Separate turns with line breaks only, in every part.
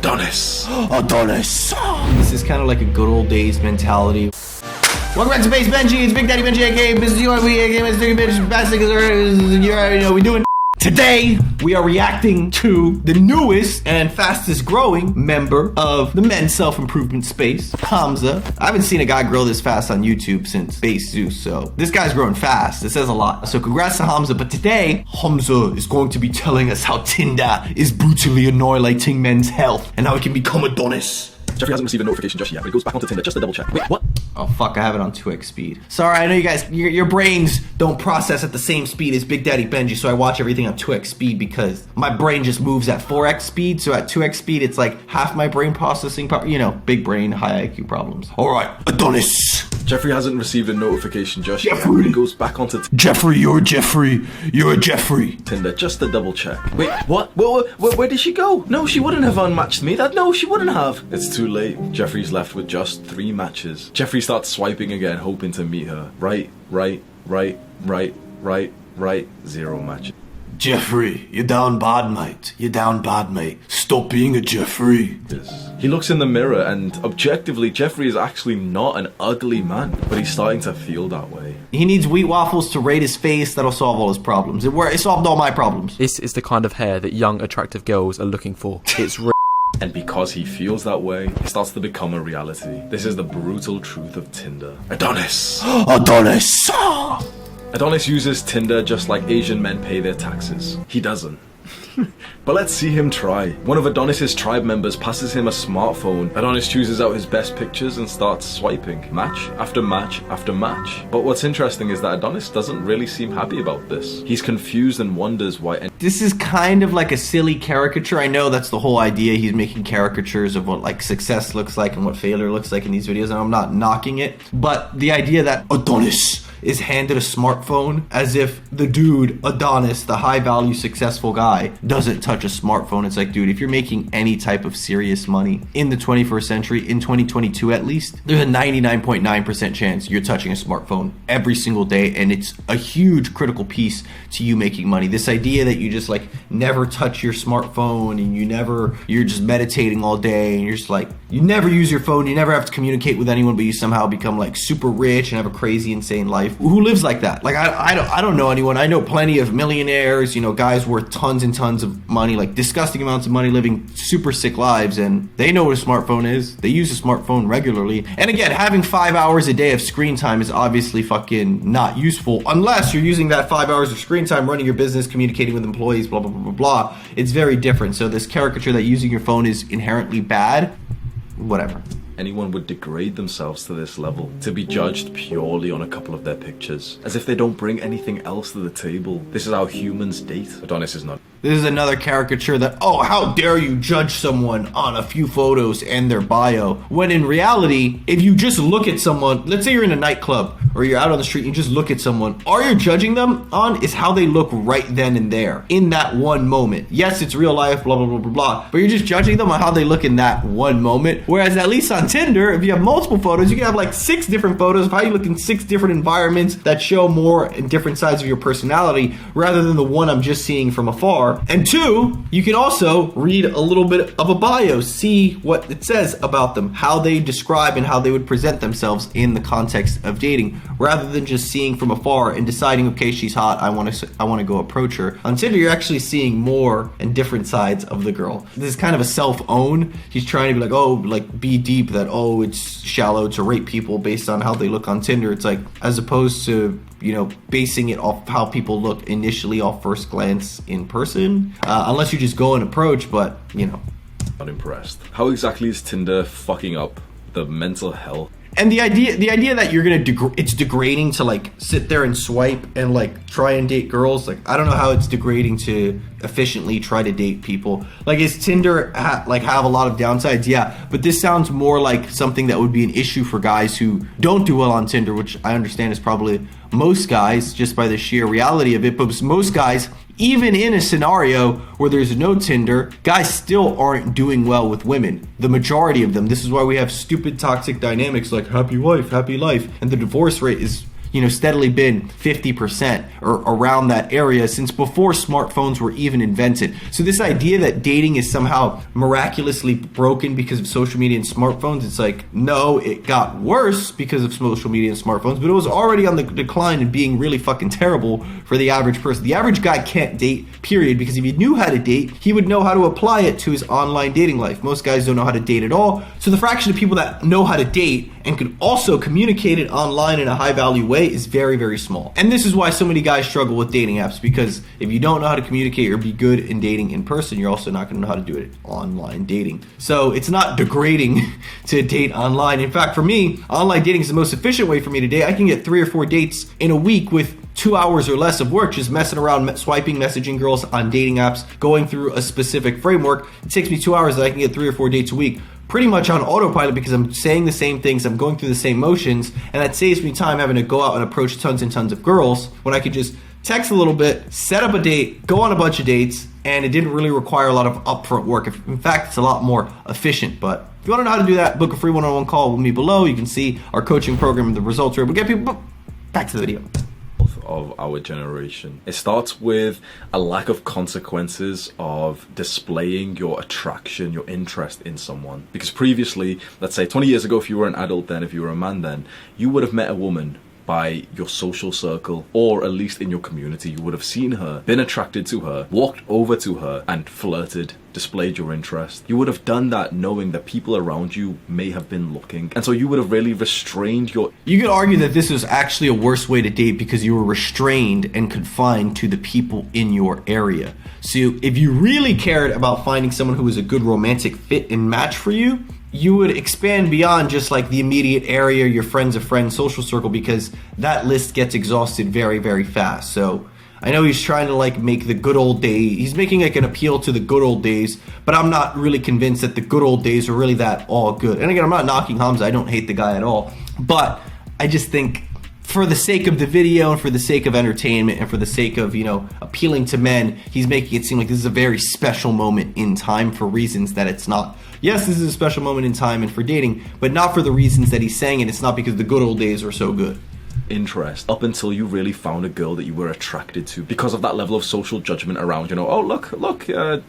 Adonis.
Adonis. This is kind of like a good old days mentality. Welcome back to Base Benji. It's Big Daddy Benji, aka Business You Want We, aka Mr. Bitch, Basic, you already know we doing. Today, we are reacting to the newest and fastest growing member of the men's self-improvement space, Hamza. I haven't seen a guy grow this fast on YouTube since Base Zeus, so this guy's growing fast. It says a lot. So congrats to Hamza, but today, Hamza is going to be telling us how Tinder is brutally annihilating men's health and how it can become Adonis.
Jeffrey hasn't received a notification just yet, but he goes back onto Tinder just to double check. Wait, what?
Oh fuck, I have it on 2x speed. Sorry, I know you guys, your brains don't process at the same speed as Big Daddy Benji, so I watch everything on 2x speed because my brain just moves at 4x speed, so at 2x speed, it's like half my brain processing, you know, big brain, high IQ problems. All right, Adonis.
Jeffrey hasn't received a notification just yet, but he goes back onto
Jeffrey, you're Jeffrey. You're a Jeffrey.
Tinder just to double check. Wait, what? Where did she go? No, she wouldn't have unmatched me. No, she wouldn't have. It's too late. Jeffrey's left with just 3 matches. Jeffrey starts swiping again, hoping to meet her. Right, 0 matches.
Jeffrey, you're down bad, mate. You're down bad, mate. Stop being a Jeffrey.
He looks in the mirror and objectively, Jeffrey is actually not an ugly man, but he's starting to feel that way.
He needs wheat waffles to rate his face. That'll solve all his problems. It solved all my problems.
This is the kind of hair that young, attractive girls are looking for. It's
And because he feels that way, it starts to become a reality. This is the brutal truth of Tinder. Adonis!
Adonis!
Adonis uses Tinder just like Asian men pay their taxes. He doesn't. But let's see him try. One of Adonis's tribe members passes him a smartphone. Adonis chooses out his best pictures and starts swiping. Match after match after match. But what's interesting is that Adonis doesn't really seem happy about this. He's confused and wonders why.
This is kind of like a silly caricature. I know that's the whole idea. He's making caricatures of what like success looks like and what failure looks like in these videos, and I'm not knocking it. But the idea that Adonis is handed a smartphone as if the dude, Adonis, the high-value, successful guy, doesn't touch a smartphone. It's like, dude, if you're making any type of serious money in the 21st century, in 2022 at least, there's a 99.9% chance you're touching a smartphone every single day, and it's a huge critical piece to you making money. This idea that you just like never touch your smartphone and you're just meditating all day and you're just like, you never use your phone, you never have to communicate with anyone, but you somehow become like super rich and have a crazy, insane life. Who lives like that? Like, I don't know anyone. I know plenty of millionaires, you know, guys worth tons and tons of money, like disgusting amounts of money, living super sick lives, and they know what a smartphone is. They use a smartphone regularly. And again, having 5 hours a day of screen time is obviously fucking not useful unless you're using that 5 hours of screen time running your business, communicating with employees, blah, blah, blah, blah, blah. It's very different. So this caricature that using your phone is inherently bad, whatever.
Anyone would degrade themselves to this level, to be judged purely on a couple of their pictures, as if they don't bring anything else to the table. This is how humans date. Adonis is not.
This is another caricature that, oh, how dare you judge someone on a few photos and their bio, when in reality, if you just look at someone, let's say you're in a nightclub or you're out on the street and you just look at someone, all you're judging them on is how they look right then and there, in that one moment. Yes, it's real life, blah, blah, blah, blah, blah, but you're just judging them on how they look in that one moment. Whereas at least on Tinder, if you have multiple photos, you can have like 6 different photos of how you look in 6 different environments that show more and different sides of your personality, rather than the one I'm just seeing from afar. And 2, you can also read a little bit of a bio, see what it says about them, how they describe and how they would present themselves in the context of dating, rather than just seeing from afar and deciding, okay, she's hot, I want to go approach her. On Tinder, you're actually seeing more and different sides of the girl. This is kind of a self-own. He's trying to be like, oh, like be deep, that, oh, it's shallow to rate people based on how they look on Tinder. It's like, as opposed to, you know, basing it off how people look initially off first glance in person, unless you just go and approach, but, you know.
Not impressed. How exactly is Tinder fucking up the mental health?
And the idea that you're gonna it's degrading to like sit there and swipe and like try and date girls, like I don't know how it's degrading to efficiently try to date people. Like, is Tinder have a lot of downsides? Yeah, but this sounds more like something that would be an issue for guys who don't do well on Tinder, which I understand is probably most guys just by the sheer reality of it. But most guys, even in a scenario where there's no Tinder, guys still aren't doing well with women. The majority of them. This is why we have stupid toxic dynamics like happy wife, happy life, and the divorce rate is steadily been 50% or around that area since before smartphones were even invented. So this idea that dating is somehow miraculously broken because of social media and smartphones, it's like, no, it got worse because of social media and smartphones, but it was already on the decline and being really fucking terrible for the average person. The average guy can't date, period, because if he knew how to date, he would know how to apply it to his online dating life. Most guys don't know how to date at all. So the fraction of people that know how to date and can also communicate it online in a high value way is very, very small. And this is why so many guys struggle with dating apps, because if you don't know how to communicate or be good in dating in person, you're also not going to know how to do it online dating. So it's not degrading to date online. In fact, for me, online dating is the most efficient way for me to date. I can get 3 or 4 dates in a week with 2 hours or less of work just messing around, swiping, messaging girls on dating apps, going through a specific framework. It takes me 2 hours that I can get 3 or 4 dates a week, pretty much on autopilot, because I'm saying the same things, I'm going through the same motions, and that saves me time having to go out and approach tons and tons of girls when I could just text a little bit, set up a date, go on a bunch of dates, and it didn't really require a lot of upfront work. In fact, it's a lot more efficient. But if you want to know how to do that, book a free one-on-one call with me below. You can see our coaching program and the results we're able to get people. Back to the video.
Of our generation. It starts with a lack of consequences of displaying your attraction, your interest in someone. Because previously, let's say 20 years ago, if you were an adult then, if you were a man then, you would have met a woman by your social circle, or at least in your community. You would have seen her, been attracted to her, walked over to her and flirted, displayed your interest. You would have done that knowing that people around you may have been looking, and so you would have really restrained your...
You could argue that this is actually a worse way to date because you were restrained and confined to the people in your area. So if you really cared about finding someone who was a good romantic fit and match for you, you would expand beyond just like the immediate area, your friends of friends, social circle, because that list gets exhausted very, very fast. So I know he's trying to like make the good old days, he's making like an appeal to the good old days, but I'm not really convinced that the good old days are really that all good. And again, I'm not knocking Hamza, I don't hate the guy at all, but I just think for the sake of the video and for the sake of entertainment and for the sake of, appealing to men, he's making it seem like this is a very special moment in time for reasons that it's not. Yes, this is a special moment in time and for dating, but not for the reasons that he's saying it. It's not because the good old days were so good.
Interest up until you really found a girl that you were attracted to because of that level of social judgment around, oh, look,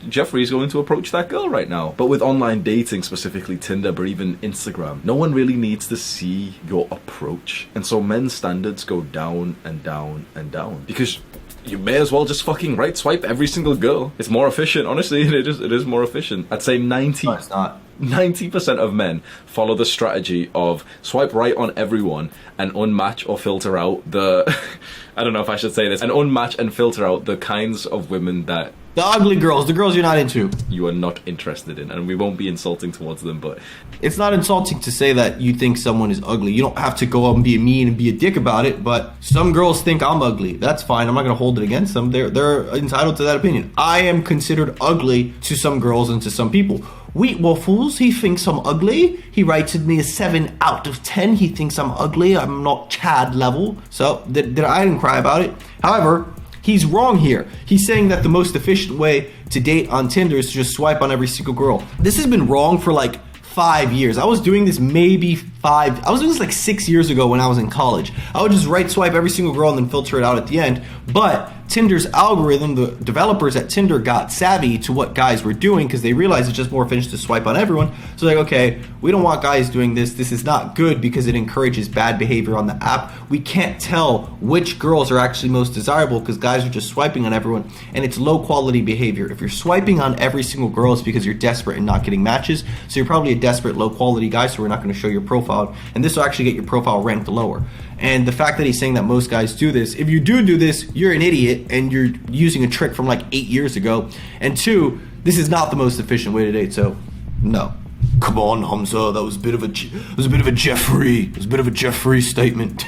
Jeffrey's going to approach that girl right now. But with online dating, specifically Tinder, but even Instagram, no one really needs to see your approach. And so men's standards go down and down and down because you may as well just fucking right swipe every single girl. It's more efficient, honestly. It is more efficient. I'd say 90% of men follow the strategy of swipe right on everyone and unmatch or filter out the I don't know if I should say this, and unmatch and filter out the kinds of women that
the ugly girls, the girls you're not into,
you are not interested in. And we won't be insulting towards them, but
it's not insulting to say that you think someone is ugly. You don't have to go up and be mean and be a dick about it, but some girls think I'm ugly. That's fine. I'm not going to hold it against them. They're entitled to that opinion. I am considered ugly to some girls and to some people. Wheat Waffles, he thinks I'm ugly. He rated me a 7 out of 10. He thinks I'm ugly. I'm not Chad level. So I didn't cry about it. However, he's wrong here. He's saying that the most efficient way to date on Tinder is to just swipe on every single girl. This has been wrong for like 5 years. I was doing this I was doing this like 6 years ago when I was in college. I would just right swipe every single girl and then filter it out at the end. But Tinder's algorithm, the developers at Tinder got savvy to what guys were doing because they realized it's just more efficient to swipe on everyone. So like, okay, we don't want guys doing this. This is not good because it encourages bad behavior on the app. We can't tell which girls are actually most desirable because guys are just swiping on everyone, and it's low quality behavior. If you're swiping on every single girl, it's because you're desperate and not getting matches. So you're probably a desperate, low quality guy, so we're not going to show your profile, and this will actually get your profile ranked lower. And the fact that he's saying that most guys do this, if you do this, you're an idiot and you're using a trick from like 8 years ago. And 2, this is not the most efficient way to date. So, no. Come on, Hamza, that was a bit of a Jeffrey statement.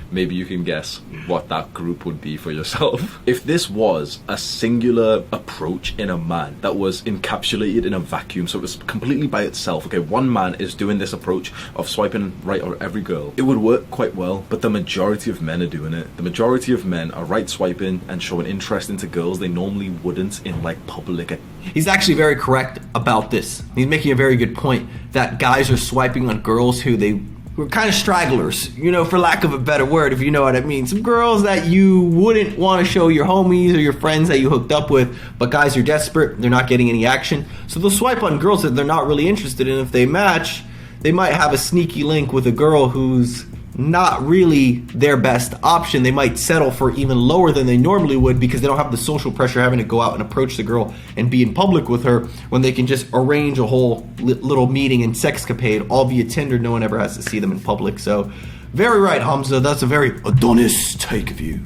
Maybe you can guess what that group would be for yourself. If this was a singular approach in a man that was encapsulated in a vacuum, so it was completely by itself, okay, one man is doing this approach of swiping right on every girl, it would work quite well, but the majority of men are doing it. The majority of men are right swiping and showing interest into girls they normally wouldn't in like public.
He's actually very correct about this. He's making a very good point that guys are swiping on girls who they who are kind of stragglers, you know, for lack of a better word, if you know what I mean. Some girls that you wouldn't want to show your homies or your friends that you hooked up with, but guys are desperate, they're not getting any action. So they'll swipe on girls that they're not really interested in. If they match, they might have a sneaky link with a girl who's not really their best option. They might settle for even lower than they normally would because they don't have the social pressure having to go out and approach the girl and be in public with her, when they can just arrange a whole little meeting and sexcapade all via Tinder. No one ever has to see them in public. So very right, Hamza, that's a very Adonis take of you.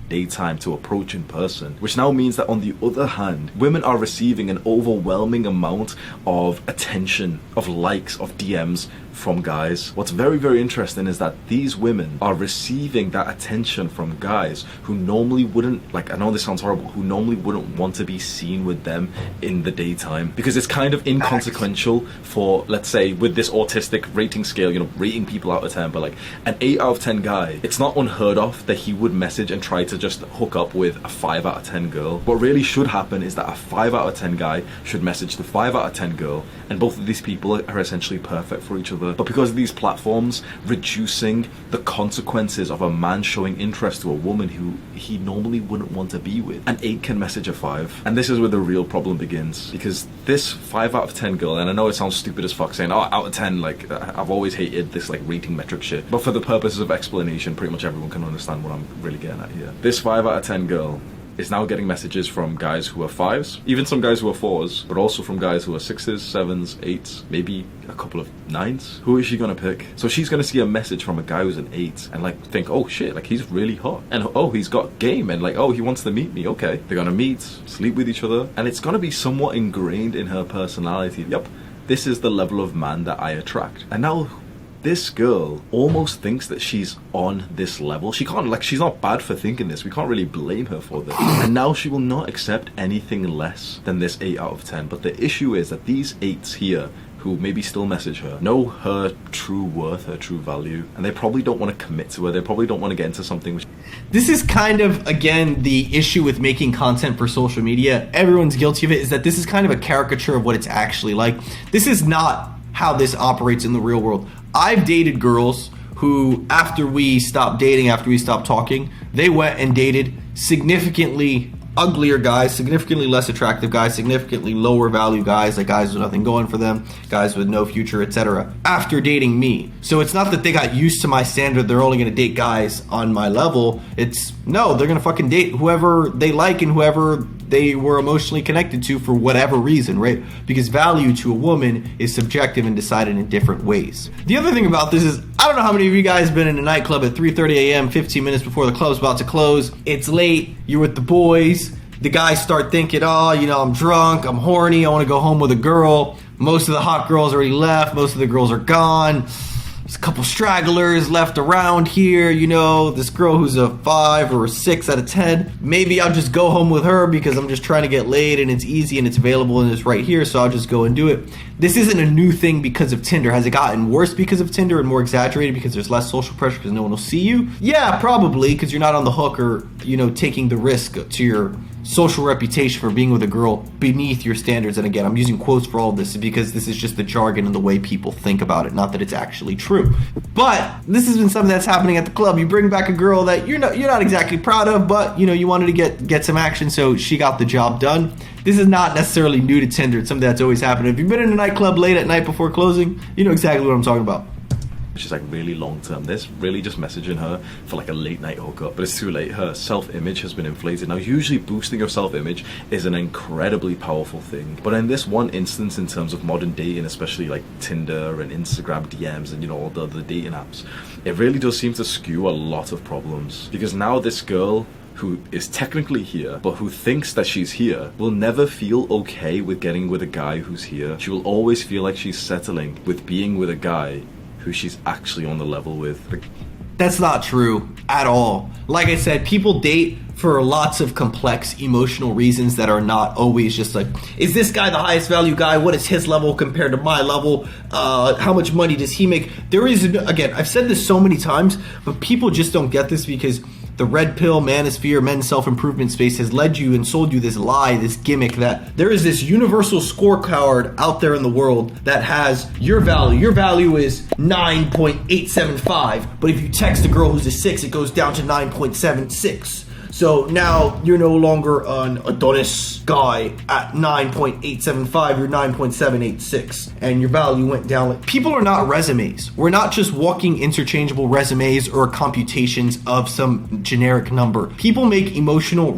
Daytime to approach in person, which now means that on the other hand, women are receiving an overwhelming amount of attention, of likes, of DMs from guys. What's very, very interesting is that these women are receiving that attention from guys who normally wouldn't, like, I know this sounds horrible, who normally wouldn't want to be seen with them in the daytime, because it's kind of inconsequential for, let's say, with this autistic rating scale, you know, rating people out of 10, but like an 8 out of 10 guy, it's not unheard of that he would message and try to just hook up with a 5 out of 10 girl. What really should happen is that a 5 out of 10 guy should message the 5 out of 10 girl, and both of these people are essentially perfect for each other. But because of these platforms reducing the consequences of a man showing interest to a woman who he normally wouldn't want to be with, an 8 can message a 5. And this is where the real problem begins, because this 5 out of 10 girl, and I know it sounds stupid as fuck saying, oh, out of 10, like, I've always hated this like rating metric shit, but for the purposes of explanation, pretty much everyone can understand what I'm really getting at here. This 5 out of 10 girl is now getting messages from guys who are 5s, even some guys who are 4s, but also from guys who are 6s, 7s, 8s, maybe a couple of 9s. Who is she gonna pick? So she's gonna see a message from a guy who's an 8 and like think, oh shit, like he's really hot, and oh, he's got game, and like, oh, he wants to meet me. Okay, they're gonna meet, sleep with each other, and it's gonna be somewhat ingrained in her personality. Yep, this is the level of man that I attract. And now this girl almost thinks that she's on this level. She can't, like, she's not bad for thinking this. We can't really blame her for this. And now she will not accept anything less than this 8 out of 10. But the issue is that these 8s here, who maybe still message her, know her true worth, her true value, and they probably don't want to commit to her. They probably don't want to get into something which...
This is kind of, again, the issue with making content for social media. Everyone's guilty of it, is that this is kind of a caricature of what it's actually like. This is not how this operates in the real world. I've dated girls who, after we stopped dating, after we stopped talking, they went and dated significantly uglier guys, significantly less attractive guys, significantly lower value guys, like guys with nothing going for them, guys with no future, etc., after dating me. So it's not that they got used to my standard, they're only going to date guys on my level. It's, no, they're going to fucking date whoever they like and whoever they were emotionally connected to for whatever reason, right? Because value to a woman is subjective and decided in different ways. The other thing about this is, I don't know how many of you guys have been in a nightclub at 3:30 a.m., 15 minutes before the club's about to close. It's late, you're with the boys, the guys start thinking, oh, you know, I'm drunk, I'm horny, I want to go home with a girl. Most of the hot girls already left, most of the girls are gone. There's a couple stragglers left around here, you know, this girl who's a 5 or a 6 out of 10. Maybe I'll just go home with her because I'm just trying to get laid and it's easy and it's available and it's right here, so I'll just go and do it. This isn't a new thing because of Tinder. Has it gotten worse because of Tinder and more exaggerated because there's less social pressure because no one will see you? Yeah, probably, because you're not on the hook or, you know, taking the risk to your social reputation for being with a girl beneath your standards. And again, I'm using quotes for all of this because this is just the jargon and the way people think about it, not that it's actually true. But this has been something that's happening at the club. You bring back a girl that you're not exactly proud of, but you know, you wanted to get some action, so she got the job done. This is not necessarily new to Tinder. It's something that's always happened. If you've been in a nightclub late at night before closing, you know exactly what I'm talking about.
She's like really long term. This really just messaging her for like a late night hookup, but it's too late. Her self-image has been inflated. Now, usually boosting your self-image is an incredibly powerful thing, but in this one instance, in terms of modern dating, especially like Tinder and Instagram DMs and, you know, all the other dating apps, it really does seem to skew a lot of problems, because now this girl who is technically here, but who thinks that she's here, will never feel okay with getting with a guy who's here. She will always feel like she's settling with being with a guy who she's actually on the level with.
That's not true at all. Like I said, people date for lots of complex emotional reasons that are not always just like, is this guy the highest value guy? What is his level compared to my level? How much money does he make? There is, again, I've said this so many times, but people just don't get this because the red pill, manosphere, men's self-improvement space has led you and sold you this lie, this gimmick that there is this universal scorecard out there in the world that has your value. Your value is 9.875, but if you text a girl who's a 6, it goes down to 9.76. So now you're no longer an Adonis guy at 9.875, you're 9.786, and your value went down. Like, people are not resumes. We're not just walking interchangeable resumes or computations of some generic number. People make emotional,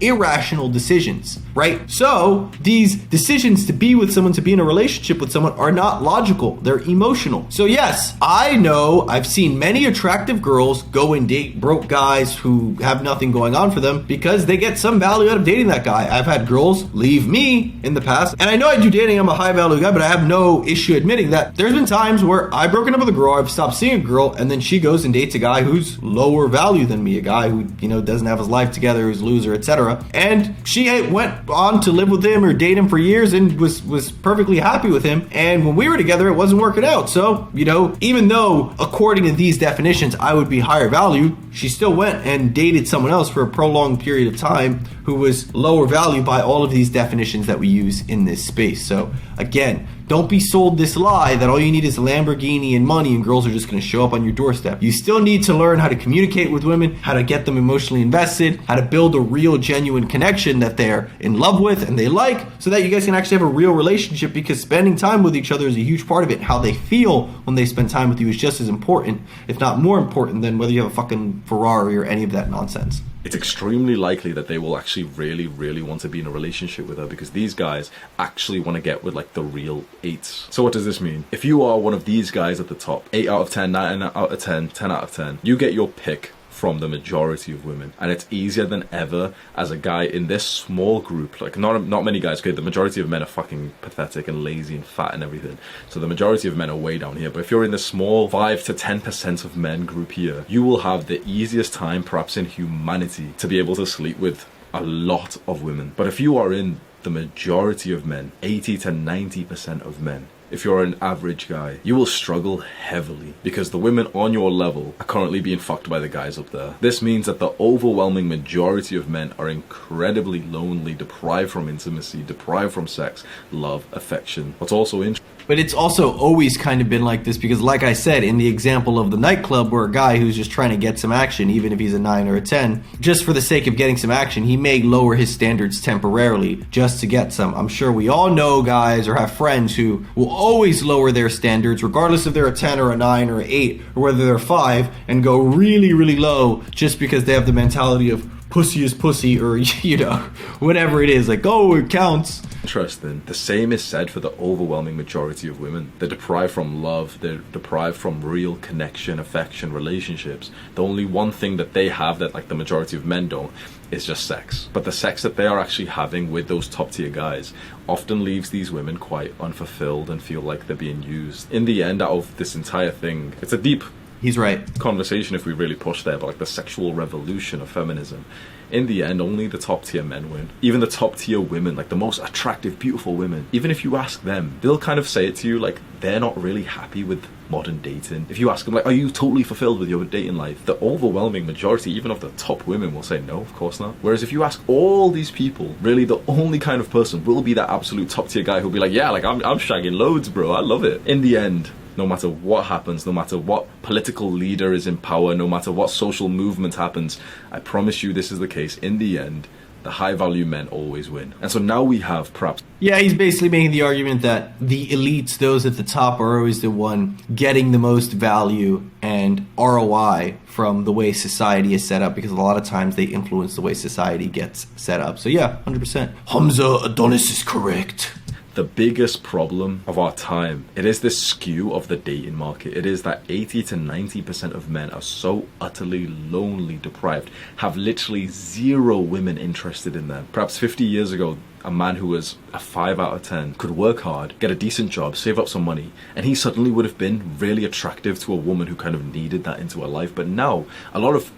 irrational decisions, right? So these decisions to be with someone, to be in a relationship with someone, are not logical. They're emotional. So yes, I know I've seen many attractive girls go and date broke guys who have nothing going on for them because they get some value out of dating that guy. I've had girls leave me in the past, and I know I do dating, I'm a high value guy, but I have no issue admitting that there's been times where I've broken up with a girl, I've stopped seeing a girl, and then she goes and dates a guy who's lower value than me, a guy who, you know, doesn't have his life together, who's a loser, etc. And she went on to live with him or date him for years and was perfectly happy with him, and when we were together it wasn't working out. So, you know, even though according to these definitions I would be higher value, she still went and dated someone else for a prolonged period of time who was lower value by all of these definitions that we use in this space. So again, don't be sold this lie that all you need is a Lamborghini and money and girls are just going to show up on your doorstep. You still need to learn how to communicate with women, how to get them emotionally invested, how to build a real, genuine connection that they're in love with and they like, so that you guys can actually have a real relationship, because spending time with each other is a huge part of it. How they feel when they spend time with you is just as important, if not more important, than whether you have a fucking Ferrari or any of that nonsense.
It's extremely likely that they will actually really, really want to be in a relationship with her, because these guys actually want to get with like the real 8s. So what does this mean? If you are one of these guys at the top, 8 out of 10, 9 out of 10, 10 out of 10, you get your pick from the majority of women, and it's easier than ever as a guy in this small group. Like not many guys, okay, the majority of men are fucking pathetic and lazy and fat and everything, so the majority of men are way down here. But if you're in the small 5 to 10% of men group here, you will have the easiest time perhaps in humanity to be able to sleep with a lot of women. But if you are in the majority of men, 80 to 90% of men, if you're an average guy, you will struggle heavily, because the women on your level are currently being fucked by the guys up there. This means that the overwhelming majority of men are incredibly lonely, deprived from intimacy, deprived from sex, love, affection. What's also interesting,
but it's also always kind of been like this, because like I said, in the example of the nightclub, where a guy who's just trying to get some action, even if he's a 9 or a 10, just for the sake of getting some action, he may lower his standards temporarily just to get some. I'm sure we all know guys or have friends who will always lower their standards, regardless if they're a 10 or a 9 or an 8, or whether they're 5, and go really, really low just because they have the mentality of pussy is pussy, or, you know, whatever it is, like, oh, it counts.
Interesting. The same is said for the overwhelming majority of women. They're deprived from love, they're deprived from real connection, affection, relationships. The only one thing that they have that like the majority of men don't is just sex. But the sex that they are actually having with those top tier guys often leaves these women quite unfulfilled and feel like they're being used. In the end, out of this entire thing, it's a deep
He's right.
conversation if we really push there, but like the sexual revolution of feminism. In the end, only the top tier men win. Even the top tier women, like the most attractive, beautiful women, even if you ask them, they'll kind of say it to you like they're not really happy with modern dating. If you ask them, like, are you totally fulfilled with your dating life? The overwhelming majority, even of the top women, will say no, of course not. Whereas if you ask all these people, really the only kind of person will be that absolute top tier guy who'll be like, yeah, like I'm shagging loads, bro, I love it. In the end, no matter what happens, no matter what political leader is in power, no matter what social movement happens, I promise you this is the case. In the end, the high value men always win. And so now we have perhaps...
Yeah, he's basically making the argument that the elites, those at the top, are always the one getting the most value and ROI from the way society is set up, because a lot of times they influence the way society gets set up. So yeah, 100%. Hamza Adonis is correct.
The biggest problem of our time, it is this skew of the dating market. It is that 80 to 90% of men are so utterly lonely, deprived, have literally zero women interested in them. Perhaps 50 years ago, a man who was a 5 out of 10 could work hard, get a decent job, save up some money, and he suddenly would have been really attractive to a woman who kind of needed that into her life. But now, a lot of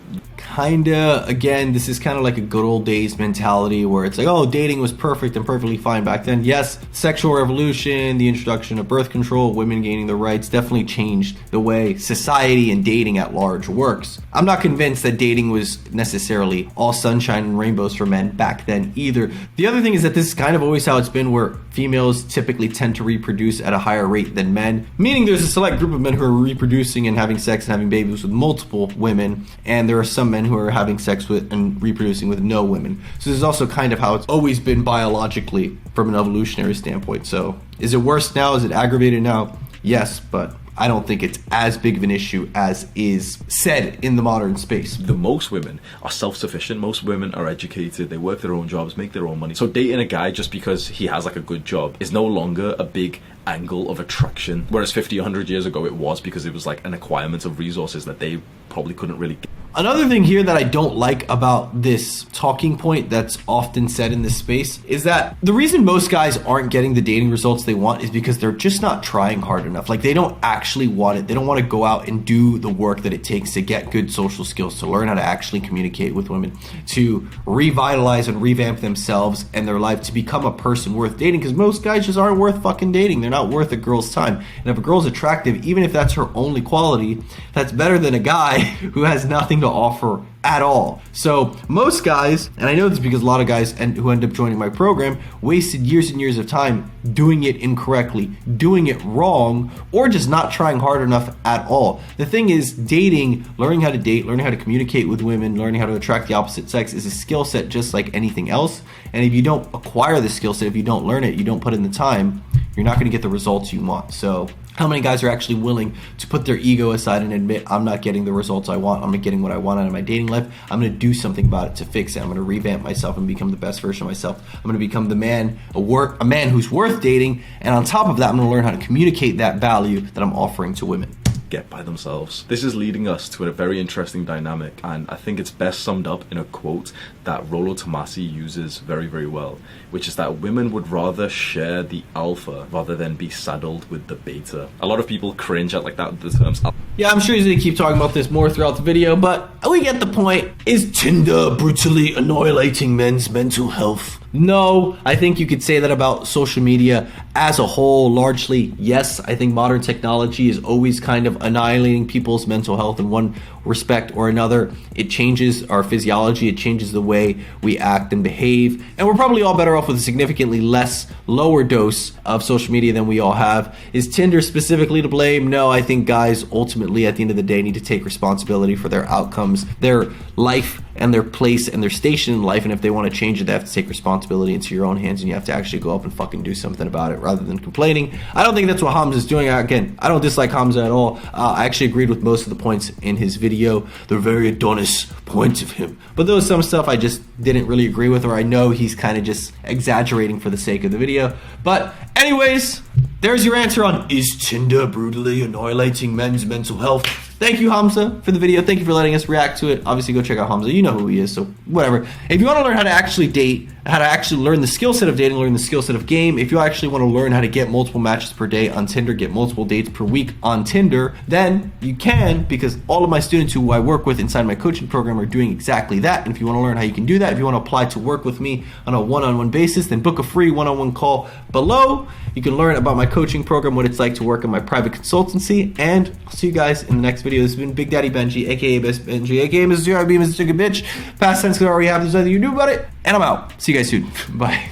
kinda, again, this is kind of like a good old days mentality where it's like, oh, dating was perfect and perfectly fine back then. Yes, sexual revolution, the introduction of birth control, women gaining the rights definitely changed the way society and dating at large works. I'm not convinced that dating was necessarily all sunshine and rainbows for men back then either. The other thing is that this is kind of always how it's been, where females typically tend to reproduce at a higher rate than men, meaning there's a select group of men who are reproducing and having sex and having babies with multiple women, and there are some men who are having sex with and reproducing with no women. So this is also kind of how it's always been biologically from an evolutionary standpoint. So is it worse now? Is it aggravated now? Yes, but I don't think it's as big of an issue as is said in the modern space.
Most women are self-sufficient. Most women are educated. They work their own jobs, make their own money. So dating a guy just because he has like a good job is no longer a big angle of attraction. Whereas 50, 100 years ago it was, because it was like an acquirement of resources that they probably couldn't really get.
Another thing here that I don't like about this talking point that's often said in this space is that the reason most guys aren't getting the dating results they want is because they're just not trying hard enough. Like, they don't actually want it. They don't want to go out and do the work that it takes to get good social skills, to learn how to actually communicate with women, to revitalize and revamp themselves and their life, to become a person worth dating, because most guys just aren't worth fucking dating. They're not worth a girl's time. And if a girl's attractive, even if that's her only quality, that's better than a guy who has nothing to offer at all. So most guys, and I know this because a lot of guys who end up joining my program wasted years and years of time doing it incorrectly, doing it wrong, or just not trying hard enough at all. The thing is, dating, learning how to date, learning how to communicate with women, learning how to attract the opposite sex is a skill set just like anything else. And if you don't acquire the skill set, if you don't learn it, you don't put in the time, you're not going to get the results you want. So how many guys are actually willing to put their ego aside and admit, I'm not getting the results I want, I'm not getting what I want out of my dating life, I'm going to do something about it to fix it, I'm going to revamp myself and become the best version of myself, I'm going to become the man, a man who's worth dating, and on top of that, I'm going to learn how to communicate that value that I'm offering to women.
Get by themselves. This is leading us to a very interesting dynamic, and I think it's best summed up in a quote that Rollo Tomasi uses very, very well, which is that women would rather share the alpha rather than be saddled with the beta. A lot of people cringe at like that, the terms alpha.
Yeah, I'm sure he's going to keep talking about this more throughout the video, but we get the point. Is Tinder brutally annihilating men's mental health? No, I think you could say that about social media as a whole, largely. Yes, I think modern technology is always kind of annihilating people's mental health in one respect or another. It changes our physiology, it changes the way we act and behave, and we're probably all better off with a significantly lower dose of social media than we all have. Is Tinder specifically to blame? No, I think guys ultimately at the end of the day need to take responsibility for their outcomes, their life and their place and their station in life, and if they want to change it, they have to take responsibility into your own hands, and you have to actually go up and fucking do something about it rather than complaining. I don't think that's what Hamza is doing. Again, I don't dislike Hamza at all. I actually agreed with most of the points in his video. They're very Adonis points of him, but there was some stuff I just didn't really agree with, or I know he's kind of just exaggerating for the sake of the video. But anyways, there's your answer on, is Tinder brutally annihilating men's mental health? Thank you, Hamza, for the video. Thank you for letting us react to it. Obviously, go check out Hamza. You know who he is, so whatever. If you want to learn how to actually date, how to actually learn the skill set of dating, learn the skill set of game, if you actually want to learn how to get multiple matches per day on Tinder, get multiple dates per week on Tinder, then you can, because all of my students who I work with inside my coaching program are doing exactly that. And if you want to learn how you can do that, if you want to apply to work with me on a one-on-one basis, then book a free one-on-one call below. You can learn about my coaching program, what it's like to work in my private consultancy, and I'll see you guys in the next video. This has been Big Daddy Benji, aka Best Benji, aka Mr. RB, Mr. Good Bitch. Past tense, because I already have. There's nothing you can do about it. And I'm out. See you guys soon. Bye.